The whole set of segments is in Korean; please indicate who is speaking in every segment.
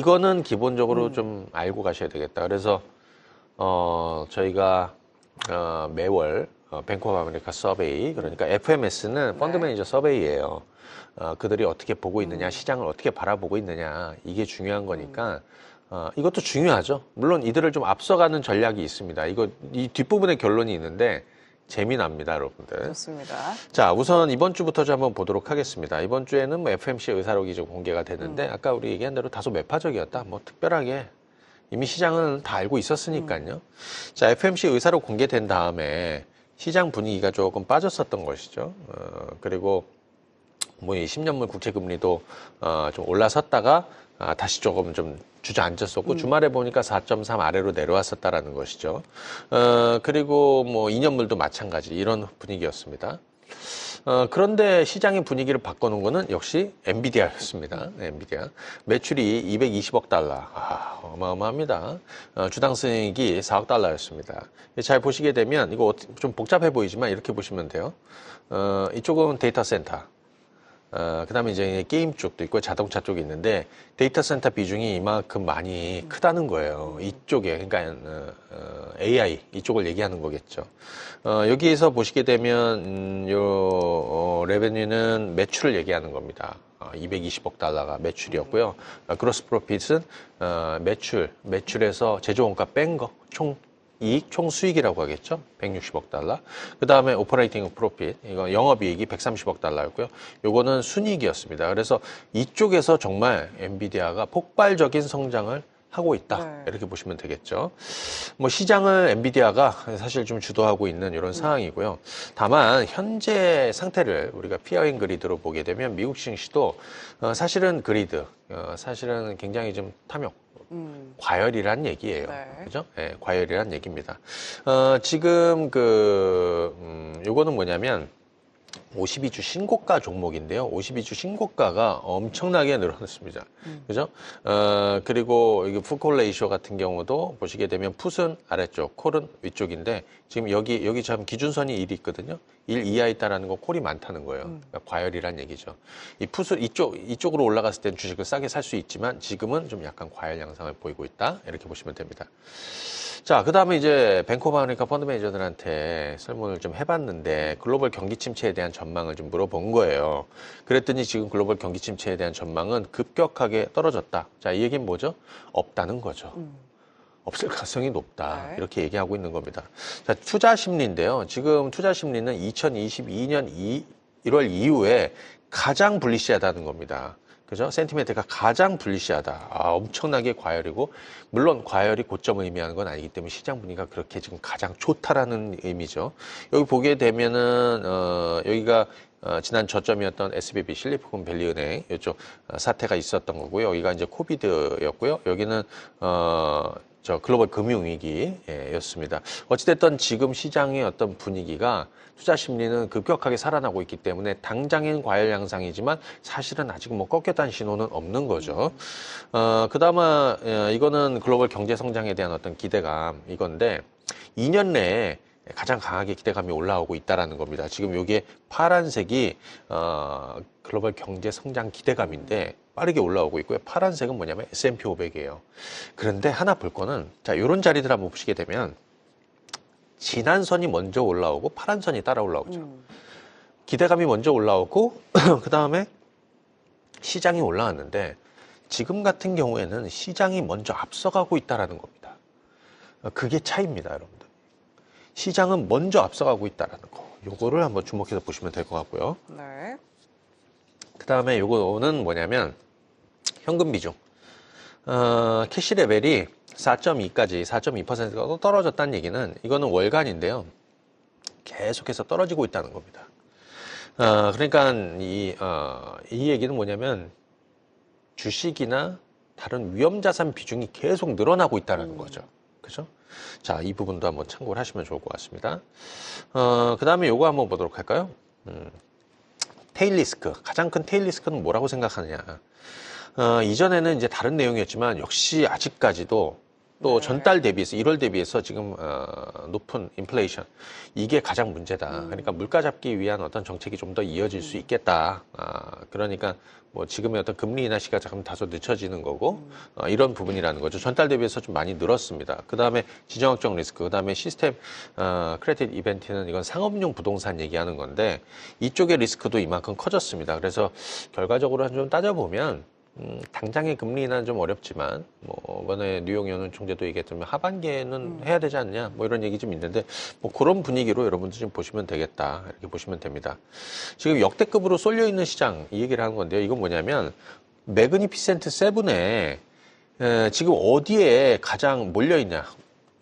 Speaker 1: 이거는 기본적으로 좀 알고 가셔야 되겠다. 그래서 저희가 매월 뱅크 오브 아메리카 서베이, 그러니까 FMS는 펀드 매니저 서베이예요. 그들이 어떻게 보고 있느냐, 시장을 어떻게 바라보고 있느냐, 이게 중요한 거니까 이것도 중요하죠. 물론 이들을 좀 앞서가는 전략이 있습니다. 이 뒷부분에 결론이 있는데 재미납니다, 여러분들.
Speaker 2: 좋습니다.
Speaker 1: 자, 우선 이번 주부터 좀 한번 보도록 하겠습니다. 이번 주에는 뭐 FMC 의사록이 좀 공개가 됐는데 아까 우리 얘기한 대로 다소 매파적이었다. 뭐 특별하게 이미 시장은 다 알고 있었으니까요. 자, FMC 의사록 공개된 다음에 시장 분위기가 조금 빠졌었던 것이죠. 그리고 뭐 이 10년물 국채금리도 좀 올라섰다가 다시 조금 좀 주저앉았었고 주말에 보니까 4.3 아래로 내려왔었다라는 것이죠. 그리고 뭐 2년물도 마찬가지 이런 분위기였습니다. 그런데 시장의 분위기를 바꿔놓은 거는 역시 엔비디아였습니다. 엔비디아. 매출이 220억 달러. 어마어마합니다. 주당 수익이 4억 달러였습니다. 잘 보시게 되면 이거 좀 복잡해 보이지만 이렇게 보시면 돼요. 이쪽은 데이터 센터. 그 다음에 이제 게임 쪽도 있고 자동차 쪽이 있는데 데이터 센터 비중이 이만큼 많이 크다는 거예요. 이쪽에, 그러니까, AI, 이쪽을 얘기하는 거겠죠. 여기에서 보시게 되면, 레베뉴는 매출을 얘기하는 겁니다. 220억 달러가 매출이었고요. 그로스 프로핏은, 매출에서 제조원가 뺀 거, 총 수익이라고 하겠죠. 160억 달러. 그 다음에 오퍼레이팅 프로핏, 이거 영업이익이 130억 달러였고요. 요거는 순이익이었습니다. 그래서 이쪽에서 정말 엔비디아가 폭발적인 성장을 하고 있다. 이렇게 보시면 되겠죠. 뭐 시장을 엔비디아가 사실 좀 주도하고 있는 이런 상황이고요. 다만 현재 상태를 우리가 피어인 그리드로 보게 되면 미국 증시도 사실은 그리드, 사실은 굉장히 좀 탐욕, 과열이란 얘기예요. 그죠? 네, 과열이란 얘기입니다. 지금 요거는 뭐냐면 52주 신고가 종목인데요. 52주 신고가가 엄청나게 늘어났습니다. 그죠? 그리고 이게 풋콜 레이쇼 같은 경우도 보시게 되면 풋은 아래쪽, 콜은 위쪽인데 지금 여기 참 기준선이 1이 있거든요. 1 이하에 있다라는 건 콜이 많다는 거예요. 그러니까 과열이란 얘기죠. 이 풋을 이쪽으로 올라갔을 땐 주식을 싸게 살 수 있지만 지금은 좀 약간 과열 양상을 보이고 있다. 이렇게 보시면 됩니다. 자, 그 다음에 이제 뱅크 오브 아메리카 펀드 매니저들한테 설문을 좀 해봤는데 글로벌 경기 침체에 대한 전망을 좀 물어본 거예요. 그랬더니 지금 글로벌 경기 침체에 대한 전망은 급격하게 떨어졌다. 자, 이 얘기는 뭐죠? 없다는 거죠. 없을 가능성이 높다. 이렇게 얘기하고 있는 겁니다. 자, 투자 심리인데요. 지금 투자 심리는 2022년 1월 이후에 가장 불리시하다는 겁니다. 그죠? 센티멘트가 가장 불리시하다. 엄청나게 과열이고, 물론 과열이 고점을 의미하는 건 아니기 때문에 시장 분위기가 그렇게 지금 가장 좋다라는 의미죠. 여기 보게 되면은, 여기가 지난 저점이었던 SBB 실리콘 밸리 은행 이쪽 사태가 있었던 거고요. 여기가 이제 코비드였고요. 여기는 글로벌 금융위기였습니다. 어찌됐든 지금 시장의 어떤 분위기가 투자 심리는 급격하게 살아나고 있기 때문에 당장엔 과열 양상이지만 사실은 아직 뭐 꺾였다는 신호는 없는 거죠. 그 다음에 이거는 글로벌 경제 성장에 대한 어떤 기대감 이건데 2년 내에 가장 강하게 기대감이 올라오고 있다라는 겁니다. 지금 여기에 파란색이 글로벌 경제 성장 기대감인데 빠르게 올라오고 있고요. 파란색은 뭐냐면 S&P 500이에요. 그런데 하나 볼 거는 자, 요런 자리들 한번 보시게 되면 진한 선이 먼저 올라오고 파란 선이 따라 올라오죠. 기대감이 먼저 올라오고 그 다음에 시장이 올라왔는데 지금 같은 경우에는 시장이 먼저 앞서가고 있다라는 겁니다. 그게 차이입니다, 여러분들. 시장은 먼저 앞서가고 있다라는 거. 요거를 한번 주목해서 보시면 될 것 같고요.
Speaker 2: 네.
Speaker 1: 그 다음에 요거는 뭐냐면 현금 비중. 캐시 레벨이 4.2까지 4.2%가 또 떨어졌다는 얘기는 이거는 월간인데요. 계속해서 떨어지고 있다는 겁니다. 그러니까 이 얘기는 뭐냐면 주식이나 다른 위험자산 비중이 계속 늘어나고 있다는 거죠. 그죠? 자, 이 부분도 한번 참고를 하시면 좋을 것 같습니다. 그 다음에 요거 한번 보도록 할까요? 테일 리스크. 가장 큰 테일 리스크는 뭐라고 생각하느냐. 이전에는 이제 다른 내용이었지만 역시 아직까지도 또
Speaker 2: 네.
Speaker 1: 전달 대비해서 1월 대비해서 지금 높은 인플레이션 이게 가장 문제다. 그러니까 물가 잡기 위한 어떤 정책이 좀 더 이어질 수 있겠다. 그러니까 뭐 지금의 어떤 금리 인하 시가 잠깐 다소 늦춰지는 거고 이런 부분이라는 거죠. 전달 대비해서 좀 많이 늘었습니다. 그 다음에 지정학적 리스크, 그 다음에 시스템 크레딧 이벤트는 이건 상업용 부동산 얘기하는 건데 이쪽의 리스크도 이만큼 커졌습니다. 그래서 결과적으로 좀 따져보면 당장의 금리 인하는 좀 어렵지만 뭐 이번에 뉴욕 연은 총재도 얘기했지만 하반기에는 해야 되지 않냐 뭐 이런 얘기 좀 있는데 뭐 그런 분위기로 여러분들 좀 보시면 되겠다 이렇게 보시면 됩니다. 지금 역대급으로 쏠려 있는 시장 이 얘기를 하는 건데요. 이건 뭐냐면 매그니피센트 세븐에 지금 어디에 가장 몰려 있냐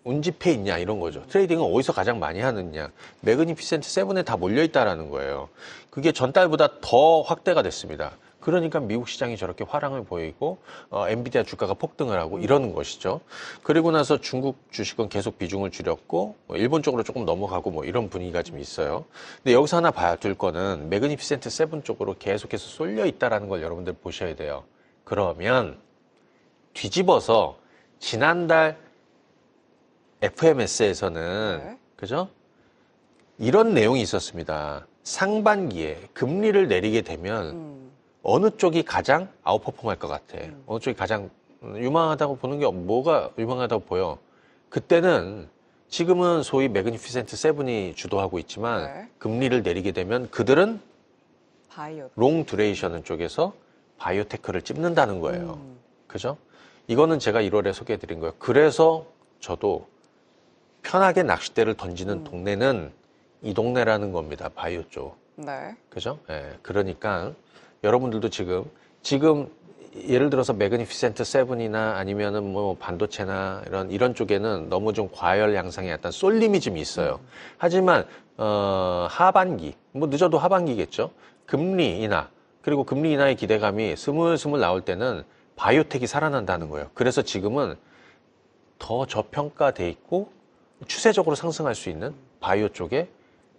Speaker 1: 운집해 있냐 이런 거죠. 트레이딩은 어디서 가장 많이 하느냐. 매그니피센트 세븐에 다 몰려 있다라는 거예요. 그게 전달보다 더 확대가 됐습니다. 그러니까 미국 시장이 저렇게 화랑을 보이고 엔비디아 주가가 폭등을 하고 이러는 것이죠. 그리고 나서 중국 주식은 계속 비중을 줄였고 일본 쪽으로 조금 넘어가고 뭐 이런 분위기가 좀 있어요. 근데 여기서 하나 봐야 될 거는 매그니피센트 세븐 쪽으로 계속해서 쏠려 있다라는 걸 여러분들 보셔야 돼요. 그러면 뒤집어서 지난달 FMS에서는
Speaker 2: 네.
Speaker 1: 그죠? 이런 내용이 있었습니다. 상반기에 금리를 내리게 되면 어느 쪽이 가장 아웃퍼폼할 것 같아. 어느 쪽이 가장 유망하다고 보는 게 뭐가 유망하다고 보여? 그때는 지금은 소위 매그니피센트 세븐이 주도하고 있지만
Speaker 2: 네.
Speaker 1: 금리를 내리게 되면 그들은
Speaker 2: 바이오.
Speaker 1: 롱 듀레이션 쪽에서 바이오테크를 찝는다는 거예요. 그죠? 이거는 제가 1월에 소개해드린 거예요. 그래서 저도 편하게 낚싯대를 던지는 동네는 이 동네라는 겁니다. 바이오 쪽.
Speaker 2: 네.
Speaker 1: 그죠? 예. 그러니까 여러분들도 지금 예를 들어서 매그니피센트 세븐이나 아니면은 뭐 반도체나 이런 쪽에는 너무 좀 과열 양상의 어떤 쏠림이 좀 있어요. 하지만 하반기 뭐 늦어도 하반기겠죠. 금리 인하 그리고 금리 인하의 기대감이 스물스물 나올 때는 바이오텍이 살아난다는 거예요. 그래서 지금은 더 저평가돼 있고 추세적으로 상승할 수 있는 바이오 쪽에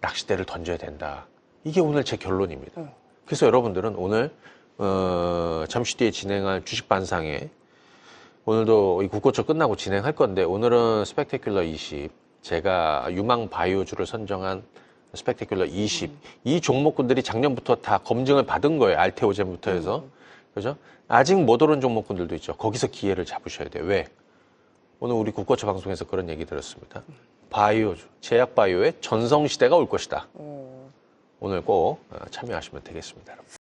Speaker 1: 낚싯대를 던져야 된다. 이게 오늘 제 결론입니다. 그래서 여러분들은 오늘 잠시 뒤에 진행할 주식 반상회 오늘도 이 국고초 끝나고 진행할 건데 오늘은 스펙테큘러 20 제가 유망 바이오주를 선정한 스펙테큘러 20 이 종목군들이 작년부터 다 검증을 받은 거예요. 알테오젠부터 해서 그죠? 아직 못 오른 종목군들도 있죠. 거기서 기회를 잡으셔야 돼요. 왜? 오늘 우리 국고초 방송에서 그런 얘기 들었습니다. 바이오주, 제약 바이오의 전성시대가 올 것이다. 오늘 꼭 참여하시면 되겠습니다. 여러분.